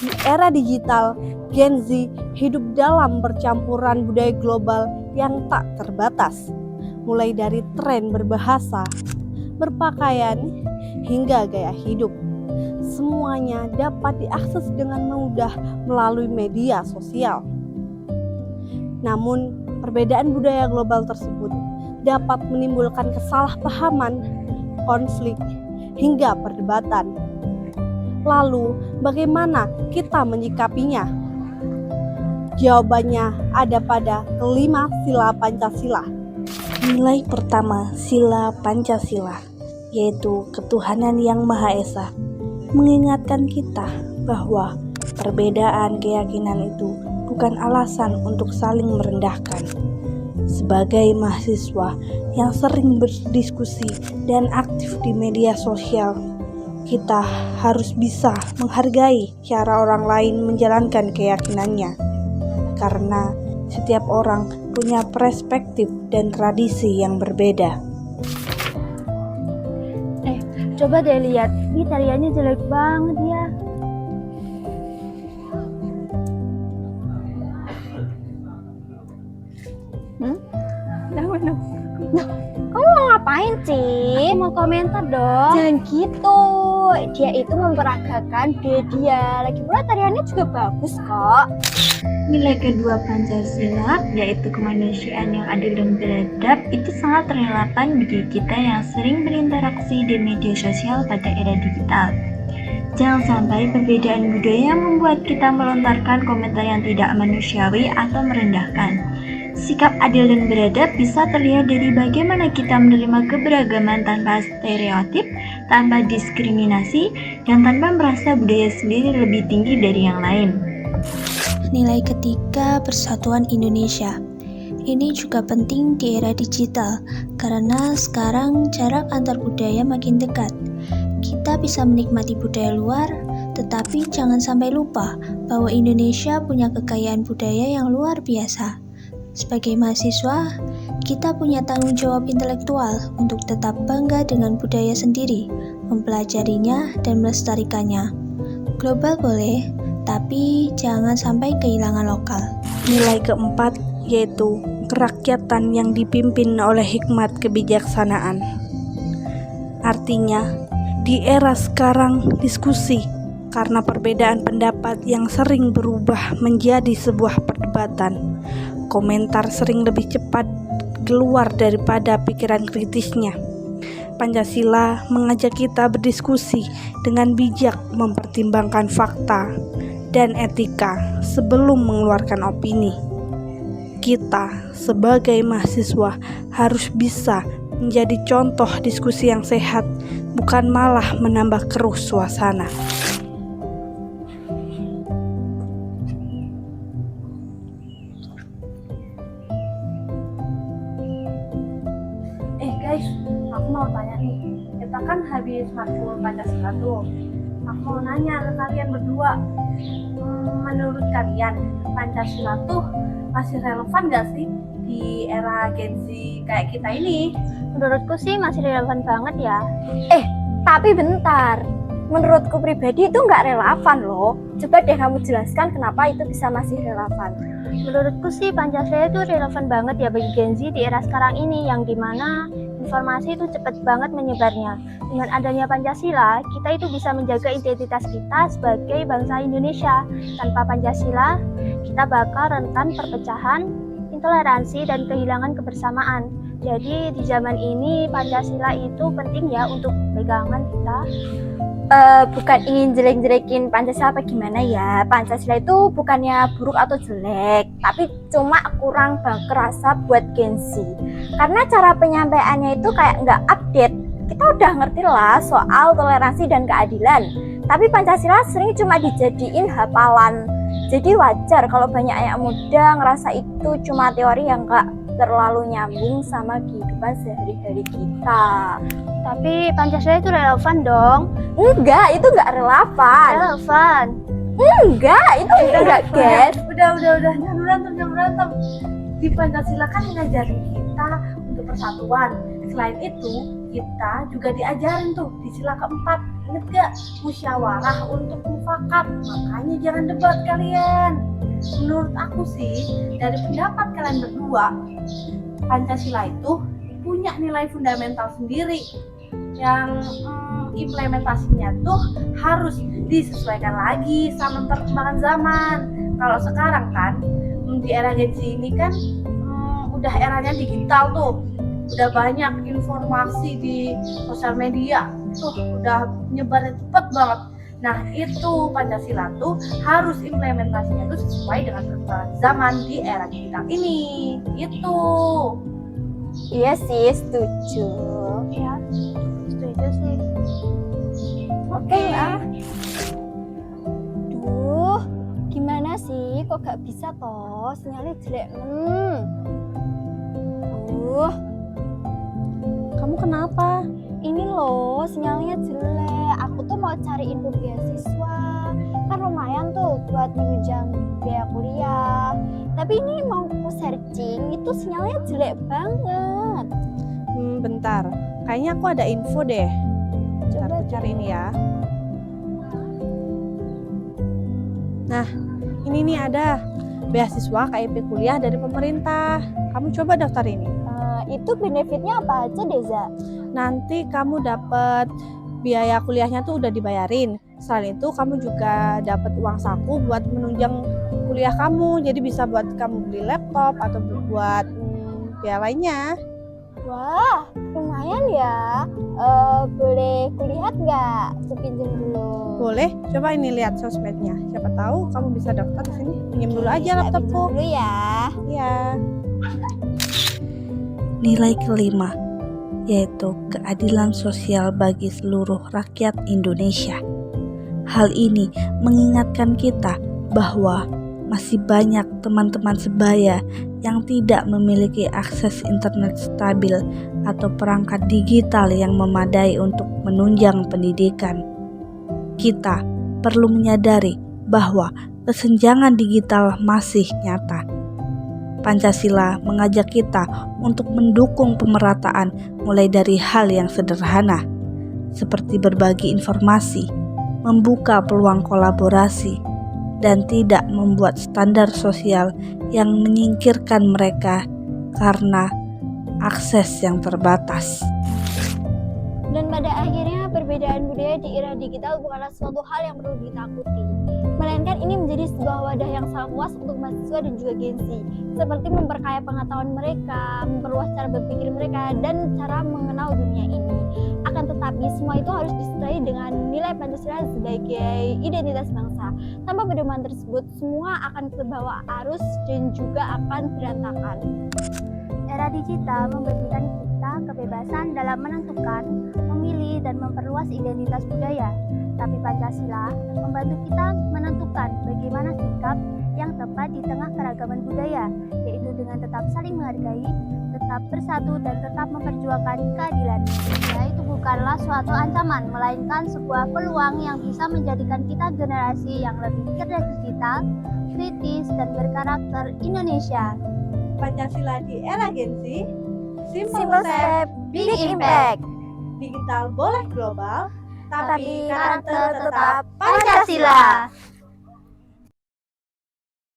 Di era digital, Gen Z hidup dalam percampuran budaya global yang tak terbatas, mulai dari tren berbahasa, berpakaian, hingga gaya hidup. Semuanya dapat diakses dengan mudah melalui media sosial. Namun, perbedaan budaya global tersebut dapat menimbulkan kesalahpahaman, konflik, hingga perdebatan. Lalu, bagaimana kita menyikapinya? Jawabannya ada pada kelima sila Pancasila. Nilai pertama sila Pancasila, yaitu ketuhanan yang Maha Esa, mengingatkan kita bahwa perbedaan keyakinan itu bukan alasan untuk saling merendahkan. Sebagai mahasiswa yang sering berdiskusi dan aktif di media sosial, kita harus bisa menghargai cara orang lain menjalankan keyakinannya, karena setiap orang punya perspektif dan tradisi yang berbeda. Coba deh lihat, ini tariannya jelek banget ya. Kamu mau ngapain, Cip? Aku mau komentar dong. Jangan gitu. Dia itu memperagakan dia. Lagi pula tariannya juga bagus kok. Nilai kedua Pancasila, yaitu kemanusiaan yang adil dan beradab, itu sangat relevan bagi kita yang sering berinteraksi di media sosial pada era digital. Jangan sampai perbedaan budaya membuat kita melontarkan komentar yang tidak manusiawi atau merendahkan. Sikap adil dan beradab bisa terlihat dari bagaimana kita menerima keberagaman tanpa stereotip, tanpa diskriminasi, dan tanpa merasa budaya sendiri lebih tinggi dari yang lain. Nilai ketiga, persatuan Indonesia. Ini juga penting di era digital, karena sekarang jarak antar budaya makin dekat. Kita bisa menikmati budaya luar, tetapi jangan sampai lupa bahwa Indonesia punya kekayaan budaya yang luar biasa. Sebagai mahasiswa, kita punya tanggung jawab intelektual untuk tetap bangga dengan budaya sendiri, mempelajarinya dan melestarikannya. Global boleh, tapi jangan sampai kehilangan lokal. Nilai keempat yaitu kerakyatan yang dipimpin oleh hikmat kebijaksanaan. Artinya, di era sekarang diskusi karena perbedaan pendapat yang sering berubah menjadi sebuah perdebatan. Komentar sering lebih cepat keluar daripada pikiran kritisnya. Pancasila mengajak kita berdiskusi dengan bijak, mempertimbangkan fakta dan etika sebelum mengeluarkan opini. Kita sebagai mahasiswa harus bisa menjadi contoh diskusi yang sehat, bukan malah menambah keruh suasana. Guys, aku mau tanya nih, kita kan habis matkul Pancasila tuh. Aku mau nanya ke kalian berdua, menurut kalian Pancasila tuh masih relevan gak sih di era Gen Z kayak kita ini? Menurutku sih masih relevan banget ya. Tapi bentar. Menurutku pribadi itu nggak relevan loh. Coba deh kamu jelaskan kenapa itu bisa masih relevan. Menurutku sih Pancasila itu relevan banget ya bagi Gen Z di era sekarang ini, yang dimana informasi itu cepat banget menyebarnya. Dengan adanya Pancasila, kita itu bisa menjaga identitas kita sebagai bangsa Indonesia. Tanpa Pancasila, kita bakal rentan perpecahan, intoleransi, dan kehilangan kebersamaan. Jadi di zaman ini Pancasila itu penting ya untuk pegangan kita. Bukan ingin jelek-jelekin Pancasila apa gimana ya. Pancasila itu bukannya buruk atau jelek, tapi cuma kurang kerasa buat Gen Z. Karena cara penyampaiannya itu kayak nggak update. Kita udah ngerti lah soal toleransi dan keadilan, tapi Pancasila sering cuma dijadiin hafalan. Jadi wajar kalau banyak anak muda ngerasa itu cuma teori yang nggak terlalu nyambung sama kehidupan sehari-hari kita. Tapi Pancasila itu relevan dong? Enggak, itu nggak relevan. Relevan? Enggak, itu enggak, guys. Udah, jangan berantem. Di Pancasila kan ngajarin kita untuk persatuan. Selain itu, kita juga diajarin tuh di sila keempat, inget gak? Musyawarah untuk mufakat, makanya jangan debat kalian. Menurut aku sih, dari pendapat kalian berdua, Pancasila itu punya nilai fundamental sendiri yang implementasinya tuh harus disesuaikan lagi sama perkembangan zaman. Kalau sekarang kan di era Gen Z ini kan udah eranya digital tuh, udah banyak informasi di sosial media tuh, udah nyebarnya cepet banget. Nah itu Pancasila tuh harus implementasinya tuh sesuai dengan perkembangan zaman di era digital ini gitu. Iya sih, setuju. Ya, setuju sih. Oke lah. Duh, gimana sih? Kok gak bisa toh? Sinyalnya jelek. Duh, Kamu kenapa? ini loh sinyalnya jelek. Aku tuh mau cari info beasiswa. Kan lumayan tuh buat menunjang biaya kuliah. Tapi ini mau aku searching, itu sinyalnya jelek banget. Bentar, kayaknya aku ada info deh. Bentar, Coba aku cari ini ya. Nah, ini nih ada beasiswa KIP kuliah dari pemerintah. Kamu coba daftar ini. Itu benefitnya apa aja, Deza? Nanti kamu dapat biaya kuliahnya tuh udah dibayarin. Selain itu kamu juga dapat uang saku buat menunjang kuliah kamu. Jadi bisa buat kamu beli laptop atau buat biaya lainnya. Wah, lumayan ya. Boleh kulihat nggak? Aku pinjam dulu. Boleh, coba ini lihat sosmednya. Siapa tahu kamu bisa daftar di sini. Pinjam dulu aja Tak laptopku. pinjam dulu ya. Iya. Nilai kelima, yaitu keadilan sosial bagi seluruh rakyat Indonesia. Hal ini mengingatkan kita bahwa masih banyak teman-teman sebaya yang tidak memiliki akses internet stabil atau perangkat digital yang memadai untuk menunjang pendidikan. Kita perlu menyadari bahwa kesenjangan digital masih nyata. Pancasila mengajak kita untuk mendukung pemerataan mulai dari hal yang sederhana, seperti berbagi informasi, membuka peluang kolaborasi, dan tidak membuat standar sosial yang menyingkirkan mereka karena akses yang terbatas. Dan pada akhirnya perbedaan budaya di era digital bukanlah suatu hal yang perlu ditakuti, melainkan ini menjadi sebuah wadah yang sangat luas untuk mahasiswa dan juga Gen Z, seperti memperkaya pengetahuan mereka, memperluas cara berpikir mereka, dan cara mengenal dunia ini. Akan tetapi semua itu harus disertai dengan nilai Pancasila sebagai identitas bangsa. Tanpa pedoman tersebut, semua akan terbawa arus dan juga akan berantakan. Era digital memberikan kita kebebasan dalam menentukan, memilih, dan memperluas identitas budaya. Tapi Pancasila membantu kita menentukan bagaimana sikap yang tepat di tengah keragaman budaya, yaitu dengan tetap saling menghargai, tetap bersatu, dan tetap memperjuangkan keadilan. Ya, itu bukanlah suatu ancaman, melainkan sebuah peluang yang bisa menjadikan kita generasi yang lebih cerdas digital, kritis, dan berkarakter Indonesia. Pancasila di era Gen Z, Simple step, big impact. digital boleh global, Tapi karakter tetap Pancasila.